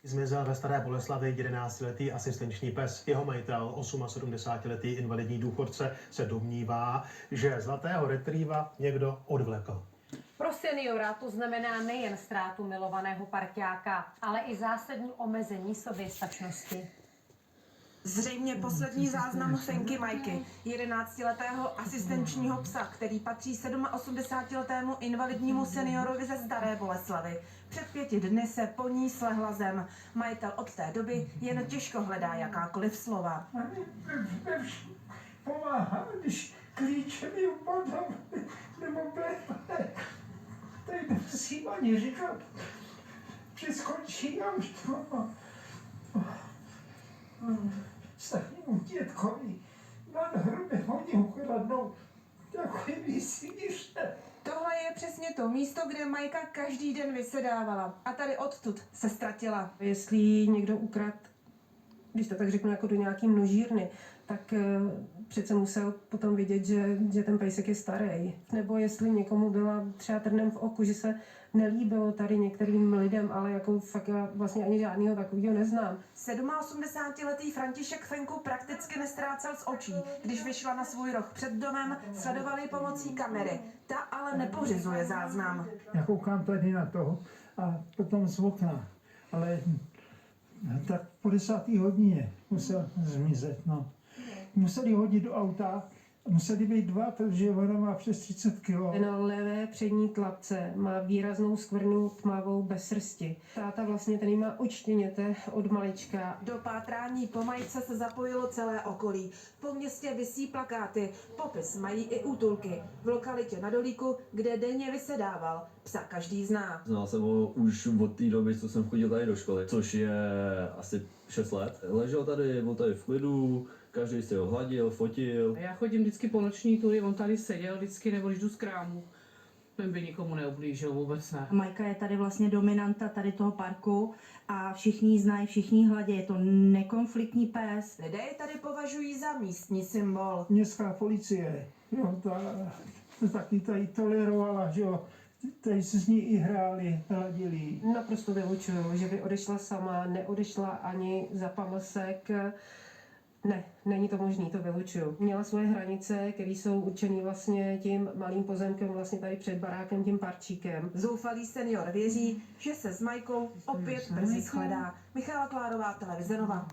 Zmizel ve Staré Boleslavi 11letý asistenční pes. Jeho majitel, 78letý invalidní důchodce, se domnívá, že zlatého retrieva někdo odvlekl. Pro seniora to znamená nejen ztrátu milovaného parťáka, ale i zásadní omezení soběstačnosti. Zřejmě poslední záznam Fenky Majky, 11letého asistenčního psa, který patří 87letému invalidnímu seniorovi ze Staré Boleslavy. Před 5 dny se po ní slehla zem. Majitel od té doby jen těžko hledá jakákoliv slova. Pomáhá, když klíče mi upadnou, nebo bléhle. Tady nemusím ani říkat, že skončí a už to starýmu dětkovi na hrubě hodně ukradnou takový svířte. Tohle je přesně to místo, kde Majka každý den vysedávala. A tady odtud se ztratila. Jestli ji někdo ukradl, když to tak řeknu, jako do nějaký množírny, tak přece musel potom vidět, že ten pejsek je starý. Nebo jestli někomu byla třeba trnem v oku, že se nelíbilo tady některým lidem, ale jako fakt já vlastně ani žádného takového neznám. 87letý František Fenku prakticky nestrácel z očí. Když vyšla na svůj roh před domem, sledovali pomocí kamery. Ta ale nepořizuje záznam. Já koukám tady na to a potom z okna, ale tak po 10. hodině musel zmizet, no. Museli hodit do auta, museli být 2, protože ona má přes 30 kg. Na levé přední tlapce má výraznou skvrnu tmavou bez srsti. Táta vlastně ten má odštěněte od malička. Do pátrání po Majce se zapojilo celé okolí. Po městě visí plakáty, popis mají i útulky. V lokalitě na Dolíku, kde denně vysedával, psa každý zná. Znal jsem ho už od té doby, co jsem chodil tady do školy, což je asi 6 let. Ležel tady, byl tady v klidu, každý si ho hladil, fotil. Já chodím vždycky po noční tury, on tady seděl vždycky, nebo když jdu z krámu. Ten by nikomu neublížil, vůbec ne. Majka je tady vlastně dominanta tady toho parku a všichni ji znají, všichni ji hladí. Je to nekonfliktní pes. Lidé ji tady považují za místní symbol. Městská policie, jo, ta taky tady tolerovala, že jo, tady se s ní i hráli, hladili. Naprosto vylučuju, že by odešla sama, neodešla ani za pamlsek. Ne, není to možný, to vylučuju. Měla svoje hranice, které jsou určené vlastně tím malým pozemkem, vlastně tady před barákem, tím parčíkem. Zoufalý senior věří, že se s Majkou opět brzy shledá. Michála Klárová, Televize Nova.